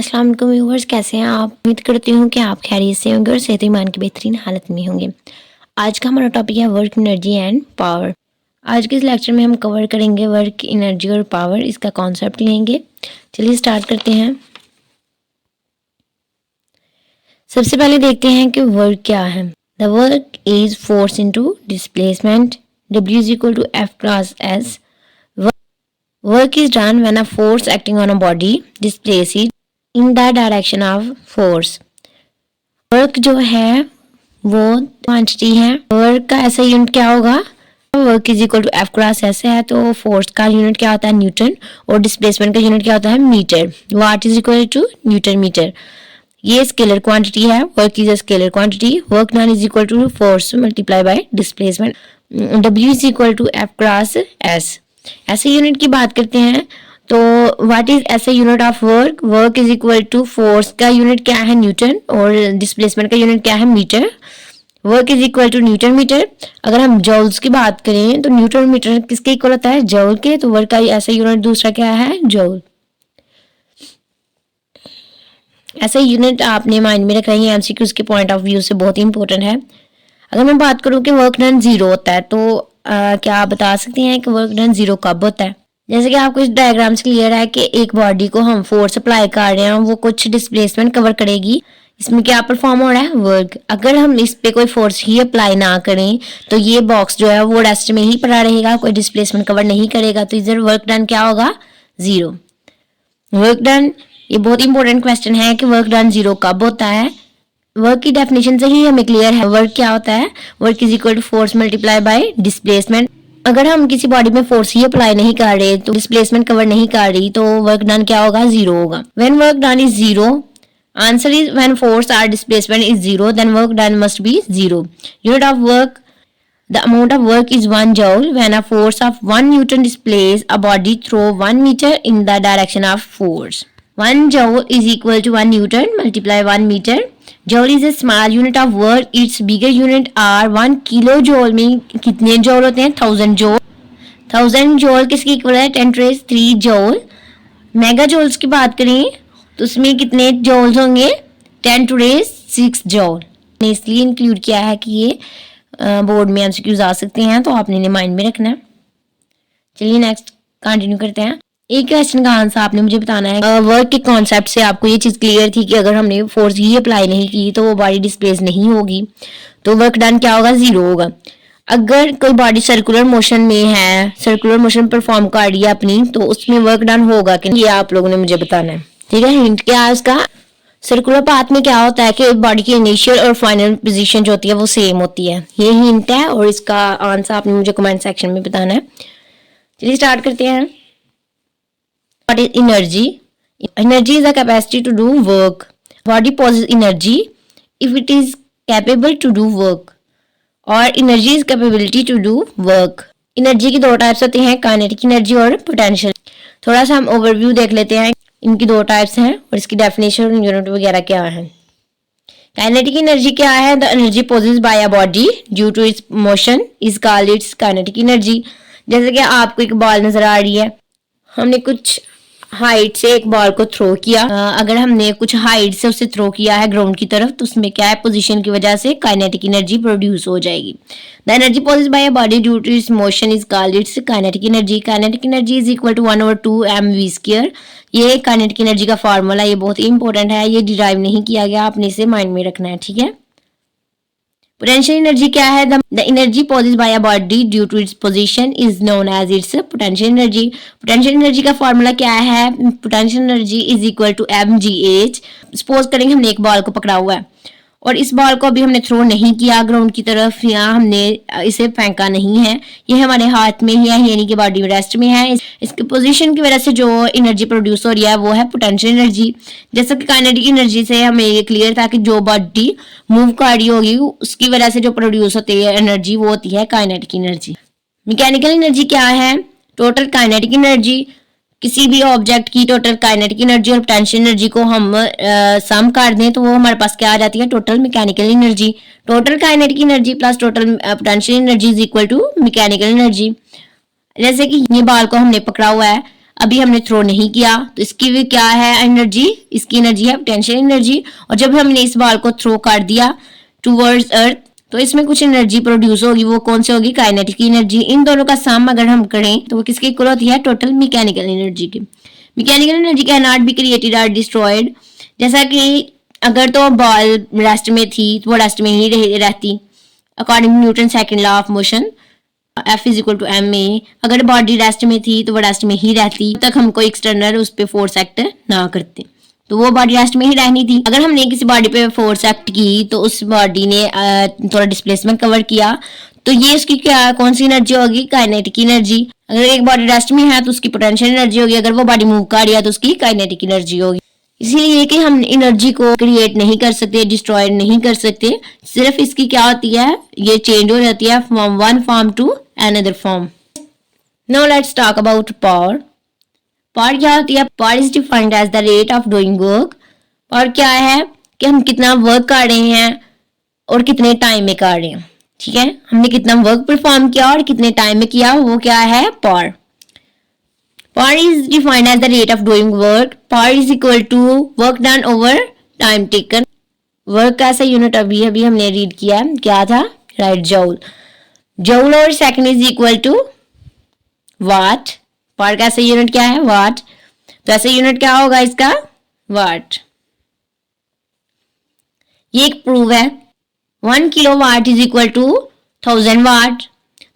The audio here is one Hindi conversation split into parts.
अस्सलाम वालेकुम व्यूअर्स, कैसे हैं आप। उम्मीद करती हूँ कि आप खैरियत से होंगे और सेहत ईमान की बेहतरीन हालत में होंगे। आज का हमारा टॉपिक है वर्क एनर्जी एंड पावर। आज के इस लेक्चर में हम कवर करेंगे वर्क एनर्जी और पावर, इसका कॉन्सेप्ट लेंगे। चलिए स्टार्ट करते हैं। सबसे पहले देखते हैं कि वर्क क्या है। The work is force into displacement, W is equal to F cross S. Work is done when a force acting on a body displaces it in the direction of force. Work जो है वो क्वांटिटी है। वर्क का ऐसा यूनिट क्या होगा, work is equal to F cross S है, तो फोर्स का यूनिट क्या होता है न्यूटन, और डिस्प्लेसमेंट का यूनिट क्या होता है metre. Watt is equal to newton metre. ये स्केलर क्वांटिटी है, work is a scalar quantity. Work done is equal to force multiply by displacement, W is equal to F cross S. SI unit की बात करते हैं तो what is SI unit of work. Work is equal to force का यूनिट क्या है न्यूटन, और डिस्प्लेसमेंट का यूनिट क्या है metre. Work is equal to newton metre. अगर हम जॉल्स की बात करें तो न्यूटन मीटर किसके इक्वल होता है, जॉल के, तो वर्क का ऐसा यूनिट दूसरा क्या है, जॉल। ऐसा यूनिट आपने माइंड में रखना है, एमसीक्यूज के पॉइंट ऑफ व्यू से बहुत ही इंपॉर्टेंट है। अगर मैं बात करूं कि वर्क डन जीरो होता है तो क्या आप बता सकते हैं कि वर्क डन जीरो कब होता है। जैसे कि आपको इस डायग्राम से क्लियर है कि एक बॉडी को हम फोर्स अप्लाई कर रहे हैं, वो कुछ डिस्प्लेसमेंट कवर करेगी। इसमें क्या परफॉर्म हो रहा है, वर्क। अगर हम इस पे कोई फोर्स ही अप्लाई ना करें तो ये बॉक्स जो है वो रेस्ट में ही पड़ा रहेगा, कोई डिस्प्लेसमेंट कवर नहीं करेगा, तो इधर वर्क डन क्या होगा, जीरो। वर्क डन, ये बहुत इंपॉर्टेंट क्वेश्चन है कि वर्क डन जीरो कब होता है। वर्क की डेफिनेशन से ही हमें क्लियर है वर्क क्या होता है। Work is equal to force multiply by displacement. अगर हम किसी बॉडी में फोर्स ही अप्लाई नहीं कर रहे, तो डिस्प्लेसमेंट कवर नहीं कर रही, तो वर्क डन क्या होगा, जीरो होगा। When work done is zero, answer is when force or displacement is zero, then work done must be zero. Unit of work, the amount of work is 1 joule when a force of 1 newton displaces a body through 1 meter in the direction of force. 1 joule is equal to 1 newton multiply 1 meter. Joule is a small unit of work. Its bigger unit are 1 kilojoule में कितने जोल होते हैं, 1000 जोल। 1000 जोल किसकी इक्वल है, 10 to 3 जोल। मेगा जोल्स की बात करें तो उसमें कितने जोल्स होंगे, 10 to 6 जोल। इसलिए इंक्लूड किया है कि ये बोर्ड में एमसीक्यूज आ सकते हैं, तो आपने इन्हें माइंड में रखना है। चलिए नेक्स्ट कंटिन्यू करते हैं। एक क्वेश्चन का आंसर आपने मुझे बताना है। वर्क के कॉन्सेप्ट से आपको ये चीज क्लियर थी कि अगर हमने फोर्स ही अप्लाई नहीं की तो वो बॉडी डिस्प्लेस नहीं होगी, तो वर्क डन क्या होगा, जीरो होगा। अगर कोई बॉडी सर्कुलर मोशन में है, सर्कुलर मोशन परफॉर्म कर रही है अपनी, तो उसमें वर्क डन होगा कि नहीं, ये आप लोगों ने मुझे बताना है। ठीक है, हिंट क्या है उसका। सर्कुलर पाथ में क्या होता है कि बॉडी की इनिशियल और फाइनल पोजीशन जो होती है वो सेम होती है, ये हिंट है, और इसका आंसर आपने मुझे कमेंट सेक्शन में बताना है। चलिए स्टार्ट करते हैं। What is energy? Energy is the capacity to do work. Body possesses energy if it is capable to do work, और energy is capability to do work. Energy की दो टाइप्स होते हैं, काइनेटिक एनर्जी और पोटेंशियल। थोड़ा सा हम ओवरव्यू देख लेते हैं, इनकी दो टाइप्स हैं और इसकी डेफिनेशन यूनिट वगैरह क्या है। काइनेटिक एनर्जी क्या है, the energy possessed by a body due to its motion is called its kinetic energy. जैसे कि आपको एक बॉल नजर आ रही है, हमने कुछ हाइट से एक बॉल को थ्रो किया। अगर हमने कुछ हाइट से उसे थ्रो किया है ग्राउंड की तरफ, तो उसमें क्या है, पोजीशन की वजह से काइनेटिक एनर्जी प्रोड्यूस हो जाएगी। The energy possessed by a body due to its motion is called its kinetic energy. Kinetic energy is equal to 1/2 mv²। ये काइनेटिक एनर्जी का फार्मूला, ये बहुत ही इंपॉर्टेंट है, ये डिराइव नहीं किया गया, आपने इसे माइंड में रखना है। ठीक है। पोटेंशियल एनर्जी क्या है, the energy possessed by a body due to its position is known as its potential energy. Potential energy का फार्मूला क्या है, potential energy is equal to mgh। Suppose करेंगे हमने एक बॉल को पकड़ा हुआ है और इस बॉल को अभी हमने थ्रो नहीं किया ग्राउंड की तरफ, या हमने इसे फेंका नहीं है, ये हमारे हाथ में ही है, यानी कि बॉडी रेस्ट में है। इसके पोजीशन की वजह से जो एनर्जी प्रोड्यूस हो रही है वो है पोटेंशियल एनर्जी। जैसा कि काइनेटिक एनर्जी से हमें ये क्लियर था कि जो बॉडी मूव कर रही होगी उसकी वजह से जो प्रोड्यूस होती है एनर्जी वो होती है काइनेटिक एनर्जी। मैकेनिकल एनर्जी क्या है, टोटल काइनेटिक एनर्जी। किसी भी ऑब्जेक्ट की टोटल काइनेटिक एनर्जी और पोटेंशियल एनर्जी को हम सम कर दें तो वो हमारे पास क्या आ जाती है, total mechanical energy. Total kinetic energy plus total potential energy is equal to mechanical energy. जैसे कि ये बॉल को हमने पकड़ा हुआ है, अभी हमने थ्रो नहीं किया, तो इसकी भी क्या है एनर्जी, इसकी एनर्जी है पोटेंशियल एनर्जी। और जब हमने इस बॉल को थ्रो कर दिया टूवर्ड्स अर्थ, तो इसमें कुछ एनर्जी प्रोड्यूस होगी, वो कौन सी होगी, काइनेटिक एनर्जी। इन दोनों का सम अगर हम करें तो वो किसके इक्वल होती है, टोटल मैकेनिकल एनर्जी की। Mechanical energy can not be created और डिस्ट्रॉयड। जैसा कि अगर तो बॉल रेस्ट में थी तो वो रेस्ट में ही रहती, according to Newton second law of motion, F is equal to ma। अगर बॉडी रेस्ट में थी तो वो रेस्ट में ही रहती, तब तक हम कोई एक्सटर्नल उस पर फोर्स एक्ट ना करते, तो वो बॉडी रेस्ट में ही रहनी थी। अगर हमने किसी बॉडी पे फोर्स एक्ट की तो उस बॉडी ने थोड़ा डिस्प्लेसमेंट कवर किया, तो ये उसकी क्या कौन सी एनर्जी होगी, काइनेटिक एनर्जी। अगर एक बॉडी रेस्ट में है तो उसकी पोटेंशियल एनर्जी होगी, अगर वो बॉडी मूव कर रही है तो उसकी काइनेटिक एनर्जी होगी। इसीलिए कि हम एनर्जी को क्रिएट नहीं कर सकते, डिस्ट्रॉय नहीं कर सकते, सिर्फ इसकी क्या होती है, ये चेंज हो जाती है from one form to another form. Now let's talk about power. Power क्या होती है, power is defined as the rate of doing work. Power क्या है कि हम कितना वर्क कर रहे हैं और कितने टाइम में कर रहे हैं, ठीक है, हमने कितना वर्क परफॉर्म किया और कितने टाइम में किया, वो क्या है power. Power is defined as the rate of doing work. Power is equal to work done over time taken. Work का ऐसा यूनिट अभी हमने रीड किया, क्या था, राइट, जूल। जूल और second is equal to watt. Power का ऐसा यूनिट क्या है, वाट। तो ऐसा यूनिट क्या होगा इसका, वाट। ये एक प्रूव है। 1 किलोवाट इज इक्वल टू 1000 वाट।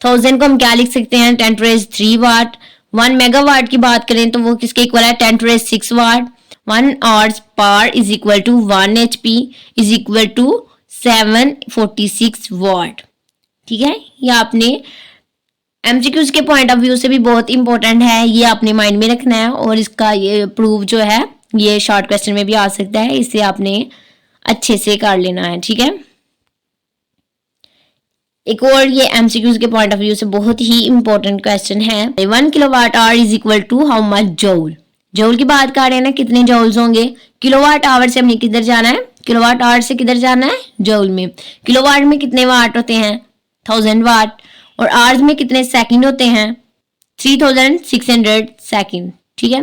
1000 को हम क्या लिख सकते हैं, 10⁻³ वाट। 1 मेगावाट की बात करें तो वो किसके इक्वल है, 10⁻6 watt. 1 hours power is equal to 1 HP is equal to 746 watt. ठीक है, ये आपने एमसीक्यूज के पॉइंट ऑफ व्यू से भी बहुत इंपॉर्टेंट है, ये आपने माइंड में रखना है। और इसका ये प्रूफ जो है ये शॉर्ट क्वेश्चन में भी आ सकता है, इसे आपने अच्छे से कर लेना है, ठीक है। एक और ये एमसीक्यूज के पॉइंट ऑफ व्यू से बहुत ही इंपॉर्टेंट क्वेश्चन है, 1 kilowatt hour is equal to how much joule. Joule की बात कर रहे हैं ना, कितने जूल्स होंगे। किलोवाट आवर से हमने किधर जाना है, किलोवाट आवर से किधर जाना है, जूल में। किलोवाट में कितने वाट होते हैं, 1000 वाट। और आवर्स में कितने सेकंड होते हैं, 3600 सेकंड, ठीक है।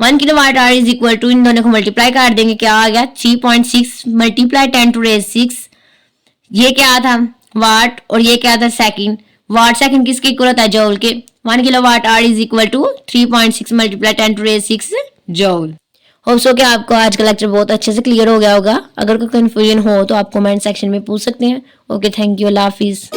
1 kilowatt hour is equal to, इन दोनों को मल्टीप्लाई कर देंगे, क्या आ गया, 3.6 मल्टीप्लाई 10⁻6। ये क्या था, वाट, और ये क्या था, सेकंड। वाट सेकंड किसके इक्वल होता है, जूल के। 1 kilowatt hour is equal to 3.6 multiply 10⁻6 joule. Hope so कि आपको आज का लेक्चर बहुत अच्छे से क्लियर हो गया होगा। अगर कोई कंफ्यूजन हो तो आप कमेंट सेक्शन में पूछ सकते हैं। Okay, thank you, Allah Hafiz.